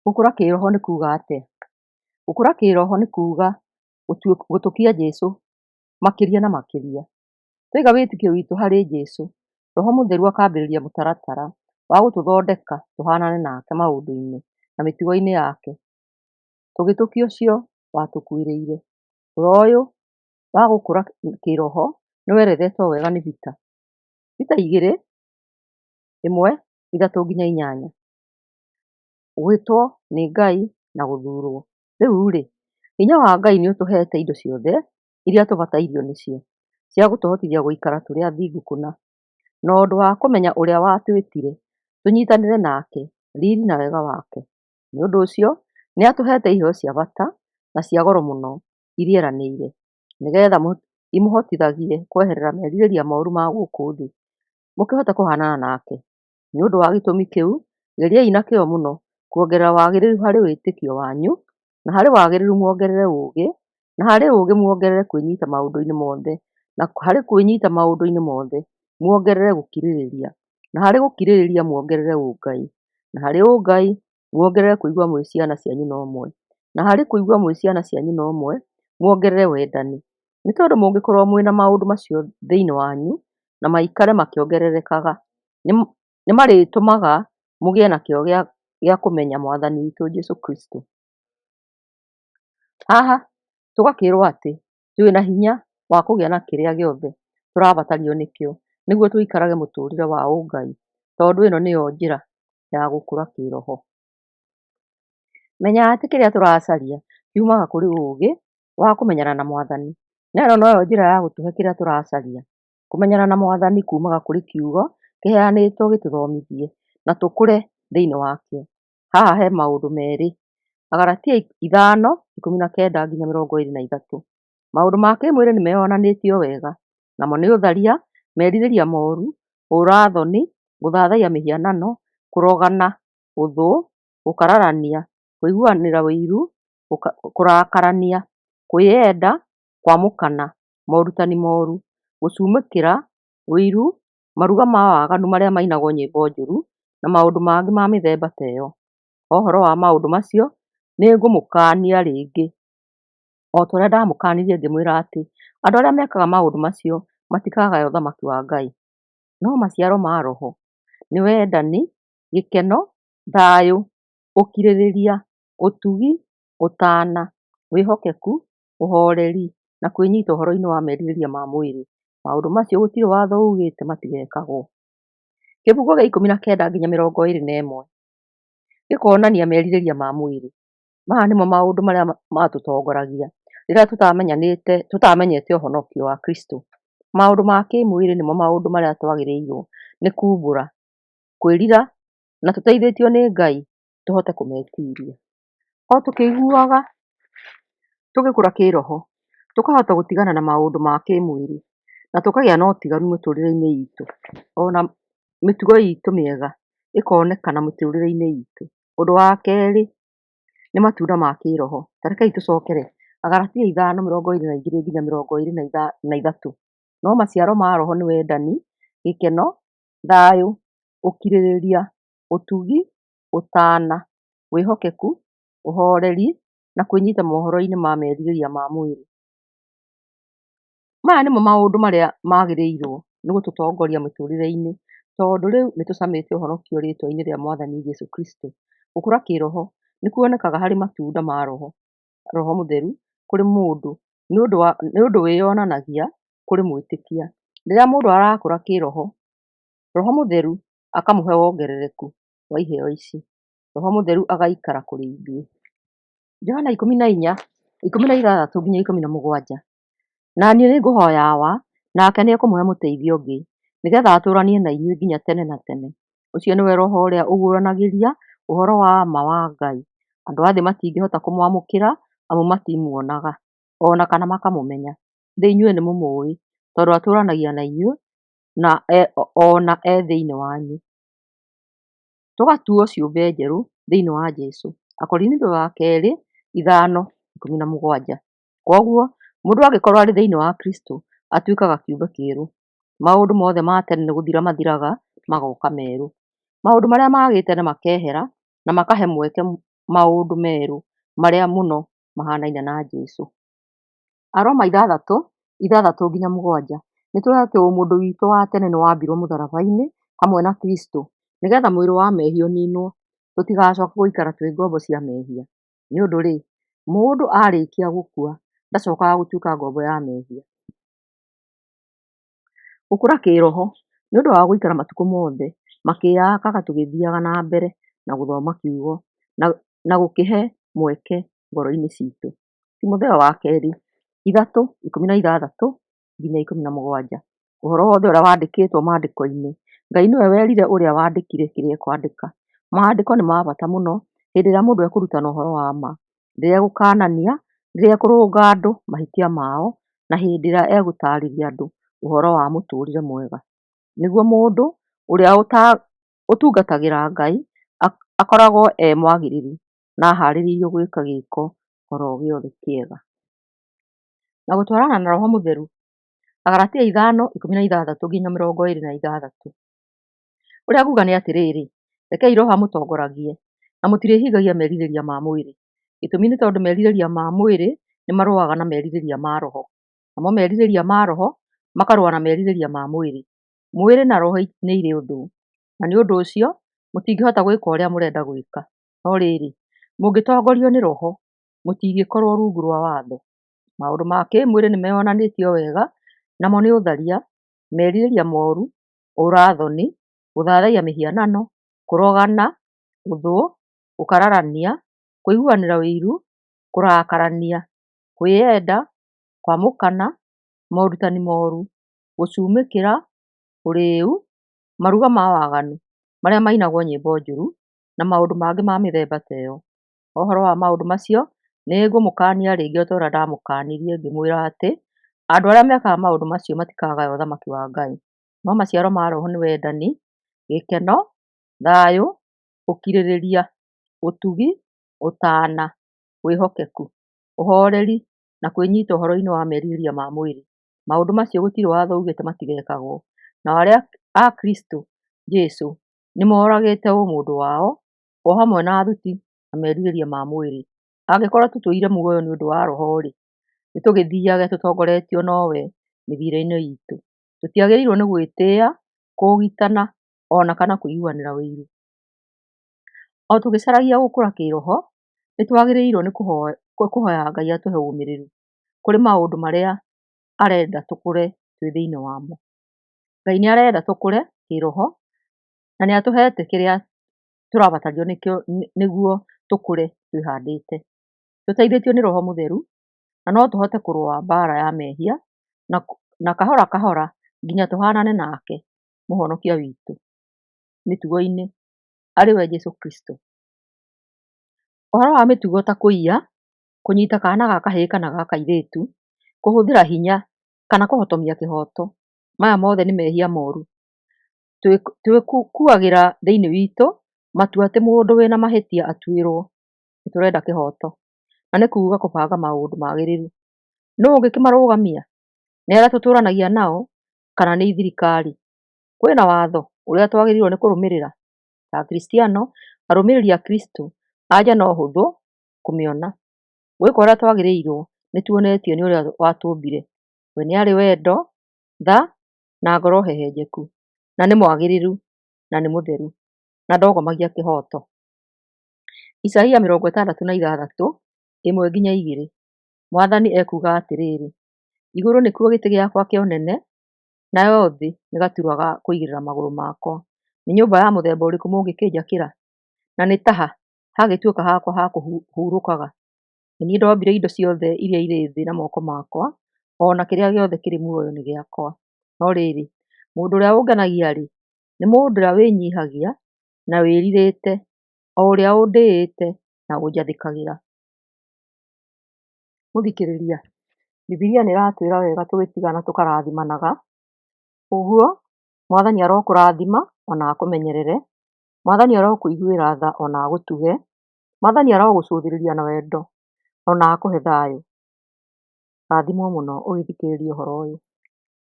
Gũkũra kĩroho nĩ kuuga atĩa? Gũkũra kĩroho nĩ kuuga gũtũkia Jesũ makĩria na makĩria. Twaiga wĩtĩkio witũ harĩ Jesũ, Roho Mũtheru akambĩrĩria mũtaratara wa gũtũthondeka tũhanane nake maũndũ-inĩ na mĩtugo-inĩ yake. Tũgĩtũkia ũcio watũkuĩrĩire. Thutha ũyũ wa gũkũra kĩroho nĩwerethetwo wega nĩ Peter. Peter 2:1-3-8. Gwĩtwo nĩ Ngai na gũthurwo. Rĩu-rĩ, hinya wa Ngai nĩũtũhete indo ciothe iria tũbatairio nĩcio cia gũtũhotithia gũikara tũrĩ athingu kũna, na ũndũ wa kũmenya ũrĩa watwĩtire tũnyitanĩre nake riiri na wega wake. Nĩũndũ ũcio nĩatũhete iheo cia bata na cia goro mũno iria eranĩire, nĩgetha imũhotithagie kweherera merirĩria mooru ma gũkũ thĩ, mũkĩhote kũhanana nake. Nĩũndũ wa gĩtũmi kĩu, geriai na kĩyo mũno kuongerera wagĩrĩru harĩ wĩtĩkio wanyu, na harĩ wagĩrĩru muongerere ũũgĩ, na harĩ ũũgĩ muongerere kwĩnyita maũndũ-inĩ mothe, na harĩ kwĩnyita maũndũ-inĩ mothe muongerere gũkirĩrĩria, na harĩ gũkirĩrĩria muongerere ũngai, na harĩ ũngai muongerere kũigua mwĩ ciana cia nyina ũmwe, na harĩ kũigua mwĩ ciana cia nyina ũmwe muongerere wendani. Nĩ tondũ mũngĩkorwo mwĩna maũndũ macio thĩinĩ wanyu na maikare makĩongererekaga, nĩmarĩtũmaga mũgĩe na kĩyo gĩa kũmenya Mwathani witũ Jesũ Kristo. Haha tũgakĩrwo atĩ twĩna hinya wa kũgĩa na kĩrĩa gĩothe tũrabatario nĩkĩo nĩguo tũikarage mũtũrĩre wa ũngai, tondũ ĩno nĩyo njĩra ya gũkũra kĩroho. Menyaga atĩ kĩrĩa tũracaria kiumaga kũrĩ ũũgĩ wa kũmenyana na Mwathani, na ĩno noyo njĩra ya gũtũhe kĩrĩa tũracaria. Kũmenyana na Mwathani kuumaga kũrĩ kiugo kĩheanĩtwo gĩtũthomithie na tũkũre thĩinĩ wakĩo. Haha he maũndũ merĩ, Agalatia 5:19-23. Maũndũ ma kĩmwĩrĩ nĩmeyonanĩtio wega, namo nĩ ũtharia, merirĩria mooru, ũũra-thoni, gũthathaiya mĩhianano, kũrogana, ũthũ, gũkararania, kũiguanĩra ũiru, kũrakarania, kwĩyenda, kwamũkana, morutani mooru, gũcumĩkĩra, ũiru, maruga ma waganu marĩa mainagwo nyĩmbo njũru, na maũndũ mangĩ ma mĩthemba ta ĩyo. Ũhoro wa maũndũ macio nĩngũmũkaania rĩngĩ, o ta ũrĩa ndamũkanirie ngĩmwĩra atĩ andũ arĩa mekaga maũndũ macio matikagaya ũthamaki wa Ngai. No maciaro ma Roho nĩ wendani, gĩkeno, thayũ, ũkirĩrĩria, ũtugi, ũtaana, wĩhokeku, ũhoreri na kwĩnyita ũhoro-inĩ wa merirĩria ma mwĩrĩ. Maũndũ macio gũtirĩ watho ugĩte matigekagwo. Kĩbungo gĩa 19-21 gĩkonania merirĩria ma mwĩrĩ. Maya nĩmo maũndũ marĩa matũtongoragia rĩrĩa tũtamenyete ũhonokio wa Kristo. Maũndũ ma kĩmwĩrĩ nĩmo maũndũ marĩa twagĩrĩirwo nĩ kumbũra, kwĩrira na tũteithĩtio nĩ Ngai tũhote kũmetiria. O tũkĩiguaga tũgĩkũra kĩroho, tũkahota gũtigana na maũndũ ma kĩmwĩrĩ na tũkagĩa na ũtiganu mĩtũrĩre-inĩ itũ, ona mĩtugo itũ mĩega ĩkonekana mĩtũrĩre-inĩ itũ. Ũndũ wa kerĩ nĩ matunda ma kĩroho. Ta rekei tũcokere Agalatia 5:22-23. No maciaro ma Roho nĩ wendani, gĩkeno, thayũ, ũkirĩrĩria, ũtugi, ũtaana, wĩhokeku, ũhoreri na kwĩnyita mohoro-inĩ ma merirĩria ma mwĩrĩ. Maya nĩmo maũndũ marĩa magĩrĩirwo nĩ gũtũtongoria mũtũrĩre-inĩ, tondũ rĩu nĩtũcamĩte ũhonokio rĩtwa-inĩ rĩa Mwathani Jesũ Kristo. Gũkũra kĩroho nĩ kuonekaga harĩ matunda ma Roho Mũtheru kũrĩ mũndũ, nĩ ũndũ wĩyonanagia kũrĩ mwĩtĩkia. Rĩrĩa mũndũ arakũra kĩroho, Roho Mũtheru akamũhe wongerereku wa iheo ici. Roho Mũtheru agaikara kũrĩ ithuĩ. Johana 4:16-17. Na niĩ nĩngũhoya Aba, nake nĩekũmũhe mũteithia ũngĩ, nĩgetha atũũranie na inyuĩ nginya tene na tene. Ũcio nĩwe Roho ũrĩa ũguũranagĩria ũhoro wa ma wa Ngai. Andũ a thĩ matingĩhota kũmwamũkĩra amu matimuonaga, ona kana makamũmenya. Ĩndĩ inyuĩ nĩmũmũĩ, tondũ atũũranagia na inyuĩ na ona thĩinĩ wanyu. Tũgatuo ciũmbe njerũ thĩinĩ wa Jesũ. Akorinitho wa kerĩ 5:17. Koguo mũndũ angĩkorwo arĩ thĩinĩ wa Kristo atuĩkaga kĩũmbe kĩerũ. Maũndũ mothe ma tene nĩ gũthira mathiraga magoka merũ. Maũndũ marĩa ma gĩtene makehera na makahe mweke maũndũ merũ marĩa mũno mahanaine na Jesũ. Aroma 6:6-7 nĩtũĩ atĩ ũmũndũ witũ wa tene nĩwambirwo mũtharaba-inĩ hamwe na Kristũ, nĩgetha mwĩrĩ wa mehia ũninwo, tũtigacoke gũikara twĩ ngombo cia mehia. Nĩũndũ-rĩ, mũndũ arĩkia gũkua ndacokaga gũtuĩka ngombo ya mehia. Gũkũra kĩroho nĩ ũndũ wa gũikara matukũ mothe makĩyakaga tũgĩthiaga na mbere na gũthoma kiugo na gũkĩhe mweke ngoro-inĩ citũ. Timotheo wa kerĩ 3:16-17. Ũhoro wothe ũrĩa wandĩkĩtwo maandĩko-inĩ, Ngai nĩwe werire ũrĩa wandĩkire kĩrĩa ekwandĩka. Maandĩko nĩ ma bata mũno hĩndĩ ĩrĩa mũndũ ekũrutana ũhoro wa ma, rĩrĩa egũkanania, rĩrĩa ekũrũnga andũ mahĩtia mao, na hĩndĩ ĩrĩa egũtarĩria andũ ũhoro wa mũtũrĩre mwega, nĩguo mũndũ ũrĩa ũtungatagĩra Ngai akoragwo mwagĩrĩru na aharĩrĩirio gwĩka gĩĩko oro gĩothe kĩega. Na gũtwarana na Roho Mũtheru, Agalatia 5:16-26. Ũrĩa nguga nĩ atĩrĩrĩ, rekei Roho amũtongoragie na mũtirĩhingagia merirĩria ma mwĩrĩ. Gĩtũmi nĩ tondũ merirĩria ma mwĩrĩ nĩ marũaga na merirĩria ma Roho, namo merirĩria ma Roho makarũa na merirĩria ma mwĩrĩ. Mwĩrĩ na roho nĩ irĩ ũthũ, na nĩ ũndũ ũcio mũtingĩhota gwĩka ũrĩa mũrenda gwĩka. No rĩrĩ, mũngĩtongorio nĩ Roho, mũtingĩkorwo rungu rwa watho. Maũndũ ma kĩmwĩrĩ nĩmeyonanĩtio wega, namo nĩ ũtharia, merirĩria moru, ũũra-thoni, gũthathaiya mĩhianano, kũrogana, ũthũ, gũkararania, kũiguanĩra ũiru, kũrakarania, kwĩyenda, kwamũkana, morutani moru, gũcumĩkĩra, ũrĩĩu, maruga ma waganu marĩa mainagwo nyĩmbo njũru, na maũndũ mangĩ ma mĩthemba ta ĩyo. Ũhoro wa maũndũ macio nĩngũmũkania rĩngĩ o ta ũrĩa ndamũkanirie ngĩmwĩra atĩ andũ arĩa mekaga maũndũ macio matikagaya ũthamaki wa Ngai. No maciaro ma Roho nĩ wendani, gĩkeno, thayũ, ũkirĩrĩria, ũtugi, ũtaana, wĩhokeku, ũhooreri na kwĩnyiita ũhoro-inĩ wa merirĩria ma mwĩrĩ. Maũndũ macio gũtirĩ watho ugĩte matigekagwo. Nao arĩa a Kristũ Jesũ nĩmoragĩte ũmũndũ wao o hamwe na thuti na merirĩria ma mwĩrĩ. Angĩkorwo tũtũire muoyo nĩ ũndũ wa Roho-rĩ, nĩtũgĩthiage tũtongoretio nowe mĩthiĩre-inĩ itũ. Tũtiagĩrĩirwo nĩ gwĩtĩĩa, kũũgitana ona kana kũiguanĩra ũiru. O tũgĩcaragia gũkũra kĩroho, nĩtwagĩrĩirwo nĩ kũhoya Ngai atũhe ũũmĩrĩru kũrĩ maũndũ marĩa arenda tũkũre twĩ thĩinĩ wamo. Ngai nĩarenda tũkũre kĩroho na nĩatũhete kĩrĩa tũrabatario nĩkĩo nĩguo tũkũre twĩhandĩte. Tũteithĩtio nĩ Roho Mũtheru na no tũhote kũrũa mbara ya mehia na kahora kahora nginya tũhanane nake mũhonokia witũ mĩtugo-inĩ arĩwe Jesũ Kristũ. Ũhoro wa mĩtugo ta kũiya, kũnyita kana ga kahĩĩ kana ga kairĩtu, kũhũthĩra hinya kana kũhotomia kĩhoto, maya mothe nĩ mehia moru. Twĩkuagĩra thĩinĩ witũ matua atĩ mũndũ wĩna mahĩtia atuĩrwo. Nĩtũrenda kĩhoto, na nĩ kuuga kũbanga maũndũ magĩrĩru. Nũũ ũngĩkĩmarũgamia? Nĩ arĩa tũtũũranagia nao kana nĩ thirikari? Kwĩna watho ũrĩa twagĩrĩirwo nĩ kũrũmĩrĩra? Ta Akristiano, arũmĩrĩri a Kristũ, anja no hũthũ kũmĩona. Gwĩka ũrĩa twagĩrĩirwo nĩtuonetio nĩ ũrĩa watũmbire. We nĩ arĩ wendo, tha na ngoro hehenjeku, na nĩ mwagĩrĩru na nĩ mũtheru na ndogomagia kĩhoto. Isaia 66:1-2. Mwathani ekuuga atĩrĩrĩ: igũrũ nĩkuo gĩtĩ gĩakwa kĩa ũnene, nayo thĩ nĩ gaturwa ga kũigĩrĩra magũrũ makwa. Nĩ nyũmba ya mũthemba ũrĩkũ mũngĩkĩnjakĩra? Na nĩ taha hagĩtuĩka hakwa ha kũhurũkaga. Nĩ niĩ ndombire indo ciothe iria irĩ thĩ na moko makwa, ona kĩrĩa gĩothe kĩrĩ muoyo nĩ gĩakwa. No rĩrĩ, mũndũ ũrĩa ũngenagia-rĩ, nĩ mũndũ ũrĩa wĩnyihagia na wĩrirĩte, o ũrĩa ũndĩĩte na ũnjathĩkagĩra. Mũthikĩrĩria, Bibilia nĩratwĩra wega tũgĩtigana tũkarathimanaga. Ũguo Mwathani arokũrathima ona akũmenyerere. Mwathani arokũiguĩra tha ona agũtuge. Mwathani arogũcũthĩrĩria na wendo ona akũhe thayũ. Rathimwo mũno ũgĩthikĩrĩria ũhoro ũyũ.